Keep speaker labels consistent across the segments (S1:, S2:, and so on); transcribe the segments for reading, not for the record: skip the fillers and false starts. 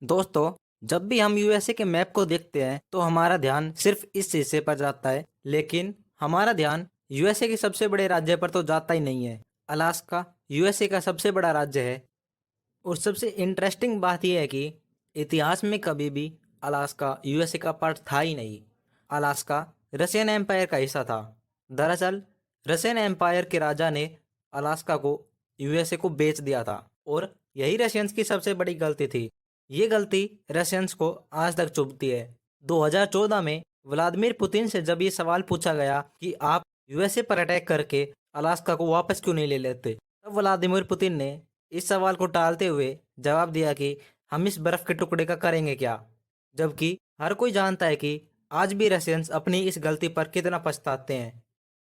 S1: दोस्तों, जब भी हम यूएसए के मैप को देखते हैं तो हमारा ध्यान सिर्फ इस हिस्से पर जाता है, लेकिन हमारा ध्यान यूएसए के सबसे बड़े राज्य पर तो जाता ही नहीं है। अलास्का यूएसए का सबसे बड़ा राज्य है और सबसे इंटरेस्टिंग बात यह है कि इतिहास में कभी भी अलास्का यूएसए का पार्ट था ही नहीं। अलास्का रशियन एम्पायर का हिस्सा था। दरअसल रशियन एम्पायर के राजा ने अलास्का को यूएसए को बेच दिया था और यही रशियंस की सबसे बड़ी गलती थी। ये गलती रशियंस को आज तक चुभती है। 2014 में व्लादिमीर पुतिन से जब ये सवाल पूछा गया कि आप यूएसए पर अटैक करके अलास्का को वापस क्यों नहीं ले लेते, तब व्लादिमीर पुतिन ने इस सवाल को टालते हुए जवाब दिया कि हम इस बर्फ के टुकड़े का करेंगे क्या। जबकि हर कोई जानता है कि आज भी रशियंस अपनी इस गलती पर कितना पछताते हैं।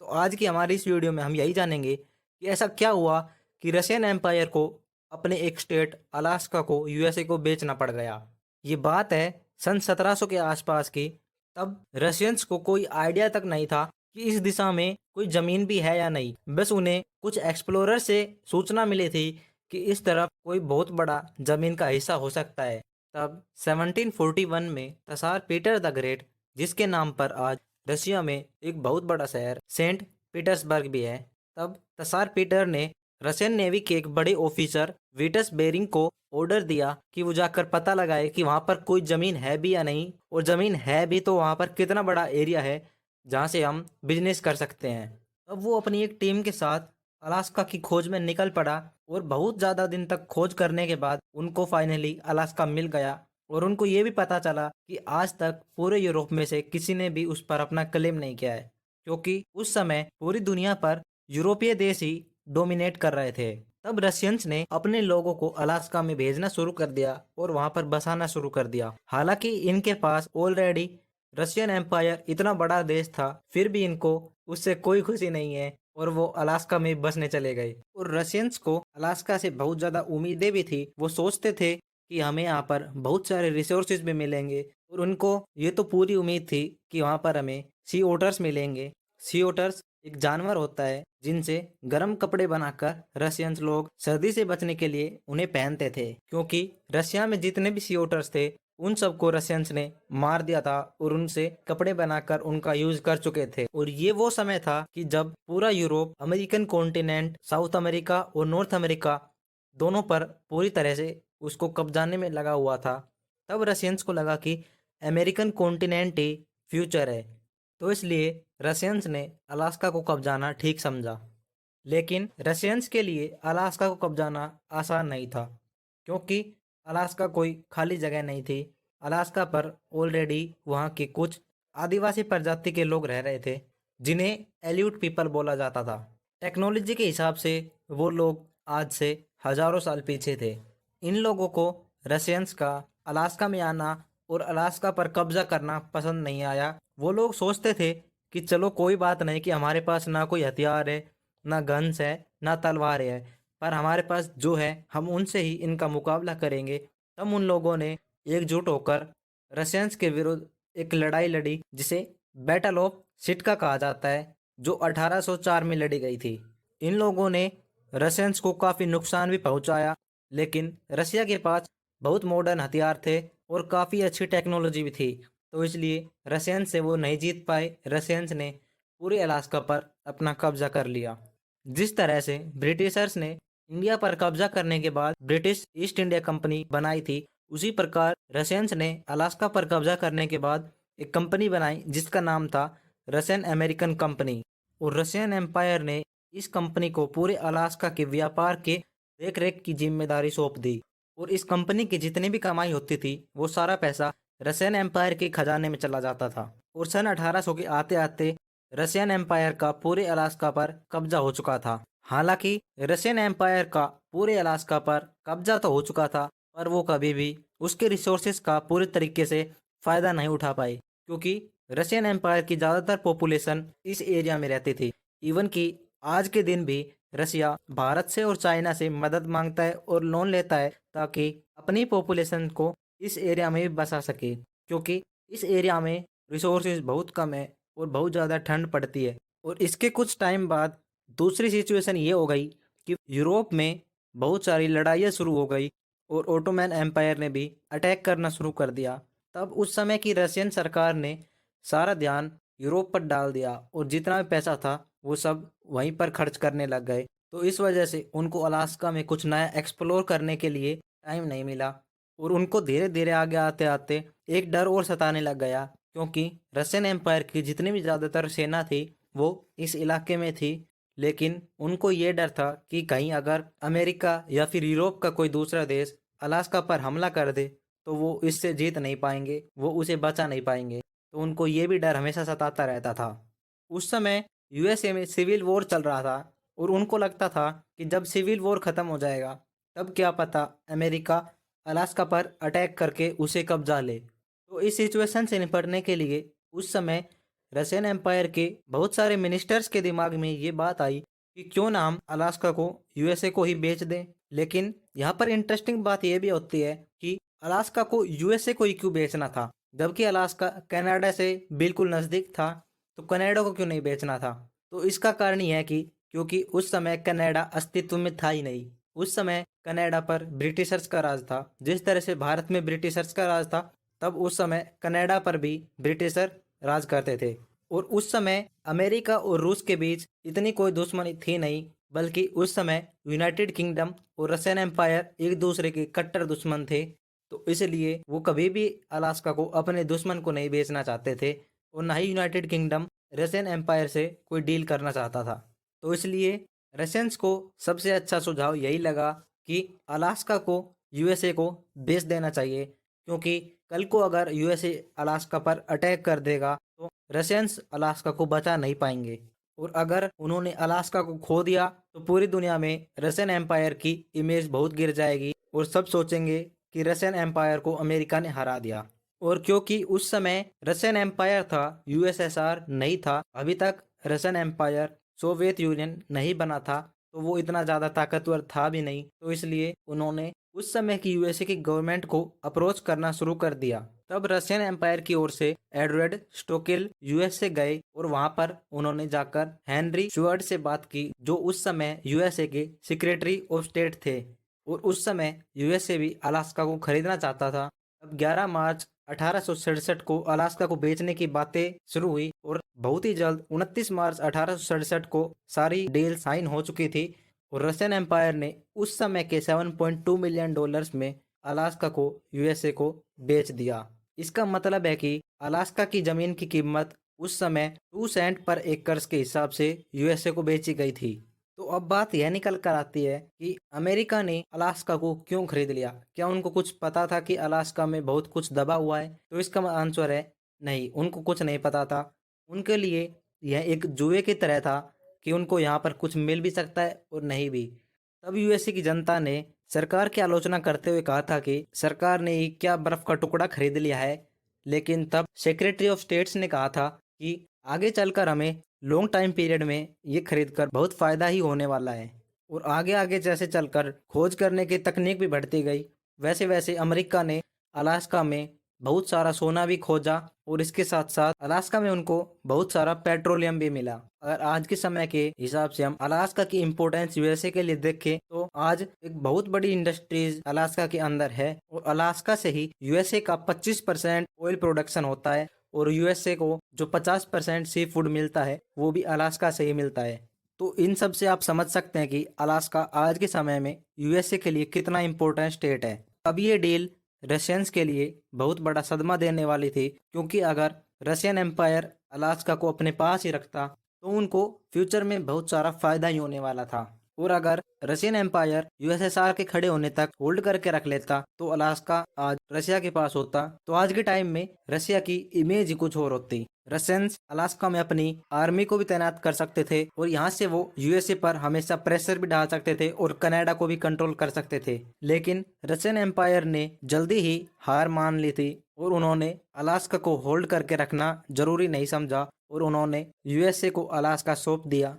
S1: तो आज की हमारी इस वीडियो में हम यही जानेंगे कि ऐसा क्या हुआ कि रशियन एम्पायर को अपने एक स्टेट अलास्का को यूएसए को बेचना पड़ गया। ये बात है सन 1700 के आसपास की। तब रशियंस को कोई आइडिया तक नहीं था कि इस दिशा में कोई ज़मीन भी है या नहीं। बस उन्हें कुछ एक्सप्लोरर से सूचना मिली थी कि इस तरफ कोई बहुत बड़ा ज़मीन का हिस्सा हो सकता है। तब 1741 में तसार पीटर द ग्रेट, जिसके नाम पर आज रशिया में एक बहुत बड़ा शहर सेंट पीटर्सबर्ग भी है, तब तसार पीटर ने रशियन नेवी के एक बड़े ऑफिसर विटस बेरिंग को ऑर्डर दिया कि वो जाकर पता लगाए कि वहाँ पर कोई ज़मीन है भी या नहीं, और ज़मीन है भी तो वहाँ पर कितना बड़ा एरिया है जहाँ से हम बिजनेस कर सकते हैं। अब वो अपनी एक टीम के साथ अलास्का की खोज में निकल पड़ा और बहुत ज़्यादा दिन तक खोज करने के बाद उनको फाइनली अलास्का मिल गया। और उनको ये भी पता चला कि आज तक पूरे यूरोप में से किसी ने भी उस पर अपना क्लेम नहीं किया है, क्योंकि उस समय पूरी दुनिया पर यूरोपीय देश ही डोमिनेट कर रहे थे। तब रशियंस ने अपने लोगों को अलास्का में भेजना शुरू कर दिया और वहां पर बसाना शुरू कर दिया। हालांकि इनके पास ऑलरेडी रशियन एम्पायर इतना बड़ा देश था, फिर भी इनको उससे कोई खुशी नहीं है और वो अलास्का में बसने चले गए। और रशियंस को अलास्का से बहुत ज़्यादा उम्मीदें भी थी। वो सोचते थे कि हमें यहाँ पर बहुत सारे रिसोर्सेज भी मिलेंगे, और उनको ये तो पूरी उम्मीद थी कि वहाँ पर हमें सी ओटर्स मिलेंगे। सी ओटर्स एक जानवर होता है जिनसे गर्म कपड़े बनाकर रशियंस लोग सर्दी से बचने के लिए उन्हें पहनते थे, क्योंकि रशिया में जितने भी सी ओटर्स थे उन सबको रशियंस ने मार दिया था और उनसे कपड़े बनाकर उनका यूज कर चुके थे। और ये वो समय था कि जब पूरा Europe, American continent, south America और नॉर्थ अमेरिका दोनों पर पूरी तरह से उसको कब्जाने में लगा हुआ था। तब रशियंस को लगा कि अमेरिकन कॉन्टिनेंट ही फ्यूचर है, तो इसलिए रशियंस ने अलास्का को कब्जाना ठीक समझा। लेकिन रशियंस के लिए अलास्का को कब्जाना आसान नहीं था, क्योंकि अलास्का कोई खाली जगह नहीं थी। अलास्का पर ऑलरेडी वहाँ के कुछ आदिवासी प्रजाति के लोग रह रहे थे, जिन्हें एल्यूट पीपल बोला जाता था। टेक्नोलॉजी के हिसाब से वो लोग आज से हजारों साल पीछे थे। इन लोगों को रशियंस का अलास्का में आना और अलास्का पर कब्जा करना पसंद नहीं आया। वो लोग सोचते थे कि चलो कोई बात नहीं कि हमारे पास ना कोई हथियार है, ना गन्स है, ना तलवार है, पर हमारे पास जो है हम उनसे ही इनका मुकाबला करेंगे। तब उन लोगों ने एकजुट होकर रशियंस के विरुद्ध एक लड़ाई लड़ी, जिसे बैटल ऑफ सिटका कहा जाता है, जो 1804 में लड़ी गई थी। इन लोगों ने रशियंस को काफ़ी नुकसान भी पहुंचाया, लेकिन रशिया के पास बहुत मॉडर्न हथियार थे और काफ़ी अच्छी टेक्नोलॉजी भी थी, तो इसलिए रशियंस से वो नहीं जीत पाए। रशियंस ने पूरे अलास्का पर अपना कब्जा कर लिया। जिस तरह से ब्रिटिशर्स ने इंडिया पर कब्जा करने के बाद ब्रिटिश ईस्ट इंडिया कंपनी बनाई थी, उसी प्रकार रशियंस ने अलास्का पर कब्जा करने के बाद एक कंपनी बनाई जिसका नाम था रशियन अमेरिकन कंपनी। और रशियन एम्पायर ने इस कंपनी को पूरे अलास्का के व्यापार के देख रेख की जिम्मेदारी सौंप दी। और इस कंपनी की जितनी भी कमाई होती थी वो सारा पैसा रशियन एम्पायर के खजाने में चला जाता था। और सन 1800 के आते आते रशियन एम्पायर का पूरे अलास्का पर कब्जा हो चुका था। हालांकि रशियन एम्पायर का पूरे अलास्का पर कब्जा तो हो चुका था, पर वो कभी भी उसके रिसोर्सेज का पूरे तरीके से फ़ायदा नहीं उठा पाए, क्योंकि रशियन एम्पायर की ज़्यादातर पॉपुलेशन इस एरिया में रहती थी। इवन कि आज के दिन भी रशिया भारत से और चाइना से मदद मांगता है और लोन लेता है, ताकि अपनी पॉपुलेशन को इस एरिया में भी बसा सके, क्योंकि इस एरिया में रिसोर्सेज बहुत कम है और बहुत ज़्यादा ठंड पड़ती है। और इसके कुछ टाइम बाद दूसरी सिचुएशन ये हो गई कि यूरोप में बहुत सारी लड़ाइयाँ शुरू हो गई, और ओटोमैन एम्पायर ने भी अटैक करना शुरू कर दिया। तब उस समय की रशियन सरकार ने सारा ध्यान यूरोप पर डाल दिया और जितना भी पैसा था वो सब वहीं पर खर्च करने लग गए। तो इस वजह से उनको अलास्का में कुछ नया एक्सप्लोर करने के लिए टाइम नहीं मिला और उनको धीरे धीरे आगे आते आते एक डर और सताने लग गया, क्योंकि रशियन एम्पायर की जितनी भी ज़्यादातर सेना थी वो इस इलाके में थी। लेकिन उनको ये डर था कि कहीं अगर अमेरिका या फिर यूरोप का कोई दूसरा देश अलास्का पर हमला कर दे तो वो इससे जीत नहीं पाएंगे, वो उसे बचा नहीं पाएंगे। तो उनको ये भी डर हमेशा सताता रहता था। उस समय यूएसए में सिविल वॉर चल रहा था और उनको लगता था कि जब सिविल वॉर ख़त्म हो जाएगा तब क्या पता अमेरिका अलास्का पर अटैक करके उसे कब्जा ले। तो इस सिचुएशन से निपटने के लिए उस समय रशियन एम्पायर के बहुत सारे मिनिस्टर्स के दिमाग में ये बात आई कि क्यों ना हम अलास्का को यूएसए को ही बेच दें। लेकिन यहाँ पर इंटरेस्टिंग बात यह भी होती है कि अलास्का को यूएसए को ही क्यों बेचना था, जबकि अलास्का कनाडा से बिल्कुल नज़दीक था। तो कनाडा को क्यों नहीं बेचना था? तो इसका कारण यह है कि क्योंकि उस समय कनाडा अस्तित्व में था ही नहीं। उस समय कनाडा पर ब्रिटिशर्स का राज था। जिस तरह से भारत में ब्रिटिशर्स का राज था तब उस समय कनाडा पर भी ब्रिटिशर राज करते थे। और उस समय अमेरिका और रूस के बीच इतनी कोई दुश्मनी थी नहीं, बल्कि उस समय यूनाइटेड किंगडम और रशियन एम्पायर एक दूसरे के कट्टर दुश्मन थे। तो इसलिए वो कभी भी अलास्का को अपने दुश्मन को नहीं बेचना चाहते थे और ना ही यूनाइटेड किंगडम रशियन एम्पायर से कोई डील करना चाहता था। तो इसलिए रशियंस को सबसे अच्छा सुझाव यही लगा कि अलास्का को यूएसए को बेच देना चाहिए, क्योंकि कल को अगर यूएसए अलास्का पर अटैक कर देगा तो रशियंस अलास्का को बचा नहीं पाएंगे। और अगर उन्होंने अलास्का को खो दिया तो पूरी दुनिया में रशियन एम्पायर की इमेज बहुत गिर जाएगी और सब सोचेंगे कि रशियन एम्पायर को अमेरिका ने हरा दिया। और क्योंकि उस समय रशियन एम्पायर था, यूएसएसआर नहीं था अभी तक, रशियन एम्पायर सोवियत यूनियन नहीं बना था, तो वो इतना ज़्यादा ताकतवर था भी नहीं। तो इसलिए उन्होंने उस समय की यूएसए की गवर्नमेंट को अप्रोच करना शुरू कर दिया। तब रशियन एम्पायर की ओर से एडवर्ड स्टोकेल यूएसए गए और वहां पर उन्होंने जाकर हेनरी शुअर्ट से बात की, जो उस समय यूएसए के सेक्रेटरी ऑफ स्टेट थे। और उस समय यूएसए भी अलास्का को खरीदना चाहता था। अब 11 मार्च 1867 को अलास्का को बेचने की बातें शुरू हुई और बहुत ही जल्द 29 मार्च 1867 को सारी डील साइन हो चुकी थी और रशियन एम्पायर ने उस समय के 7.2 मिलियन डॉलर्स में अलास्का को यूएसए को बेच दिया। इसका मतलब है कि अलास्का की जमीन की कीमत उस समय 2 सेंट पर एकर्स के हिसाब से यूएसए को बेची गई थी। तो अब बात यह निकल कर आती है कि अमेरिका ने अलास्का को क्यों खरीद लिया? क्या उनको कुछ पता था कि अलास्का में बहुत कुछ दबा हुआ है? तो इसका आंसर है नहीं, उनको कुछ नहीं पता था। उनके लिए यह एक जुए की तरह था कि उनको यहाँ पर कुछ मिल भी सकता है और नहीं भी। तब यूएसए की जनता ने सरकार की आलोचना करते हुए कहा था कि सरकार ने ये क्या बर्फ का टुकड़ा खरीद लिया है। लेकिन तब सेक्रेटरी ऑफ स्टेट्स ने कहा था कि आगे चलकर हमें लॉन्ग टाइम पीरियड में ये खरीद कर बहुत फ़ायदा ही होने वाला है। और आगे आगे जैसे चलकर खोज करने की तकनीक भी बढ़ती गई, वैसे वैसे अमेरिका ने अलास्का में बहुत सारा सोना भी खोजा और इसके साथ साथ अलास्का में उनको बहुत सारा पेट्रोलियम भी मिला। अगर आज के समय के हिसाब से हम अलास्का की इम्पोर्टेंस यूएसए के लिए देखें तो आज एक बहुत बड़ी इंडस्ट्रीज अलास्का के अंदर है और अलास्का से ही यूएसए का 25% ऑयल प्रोडक्शन होता है और यूएसए को जो 50% सी फूड मिलता है वो भी अलास्का से ही मिलता है। तो इन सब से आप समझ सकते हैं कि अलास्का आज के समय में यूएसए के लिए कितना इम्पोर्टेंट स्टेट है। अब ये डील रशियंस के लिए बहुत बड़ा सदमा देने वाली थी, क्योंकि अगर रशियन एम्पायर अलास्का को अपने पास ही रखता तो उनको फ्यूचर में बहुत सारा फायदा ही होने वाला था। और अगर रशियन एम्पायर यूएसएसआर के खड़े होने तक होल्ड करके रख लेता तो अलास्का आज रशिया के पास होता, तो आज के टाइम में रशिया की इमेज ही कुछ और होती। रशियंस अलास्का में अपनी आर्मी को भी तैनात कर सकते थे और यहाँ से वो यूएसए पर हमेशा प्रेशर भी डाल सकते थे और कनाडा को भी कंट्रोल कर सकते थे। लेकिन रशियन एम्पायर ने जल्दी ही हार मान ली थी और उन्होंने अलास्का को होल्ड करके रखना जरूरी नहीं समझा और उन्होंने यूएसए को अलास्का सौंप दिया।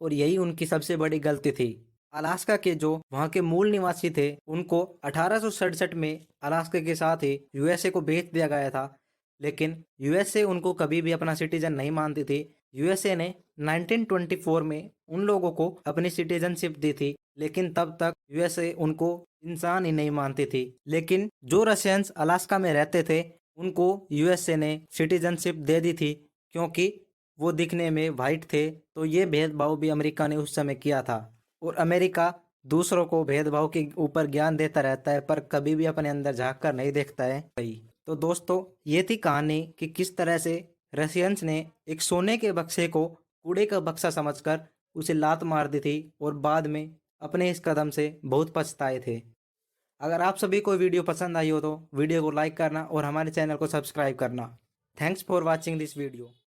S1: और यही उनकी सबसे बड़ी गलती थी। अलास्का के जो वहाँ के मूल निवासी थे उनको 1867 में अलास्का के साथ ही यूएसए को बेच दिया गया था। लेकिन यूएसए उनको कभी भी अपना सिटीजन नहीं मानती थी, यूएसए ने 1924 में उन लोगों को अपनी सिटीजनशिप दी थी, लेकिन तब तक यूएसए उनको इंसान ही नहीं मानती थी। लेकिन जो रशियंस अलास्का में रहते थे, उनको यूएसए ने सिटीजनशिप दे दी थी, क्योंकि वो दिखने में वाइट थे। तो ये भेदभाव भी अमेरिका ने उस समय किया था। और अमेरिका दूसरों को भेदभाव के ऊपर ज्ञान देता रहता है, पर कभी भी अपने अंदर झांक कर नहीं देखता है। तो दोस्तों, ये थी कहानी कि किस तरह से रशियंस ने एक सोने के बक्से को कूड़े का बक्सा समझकर उसे लात मार दी थी, और बाद में अपने इस कदम से बहुत पछताए थे। अगर आप सभी को वीडियो पसंद आई हो तो वीडियो को लाइक करना और हमारे चैनल को सब्सक्राइब करना। Thanks for watching this video.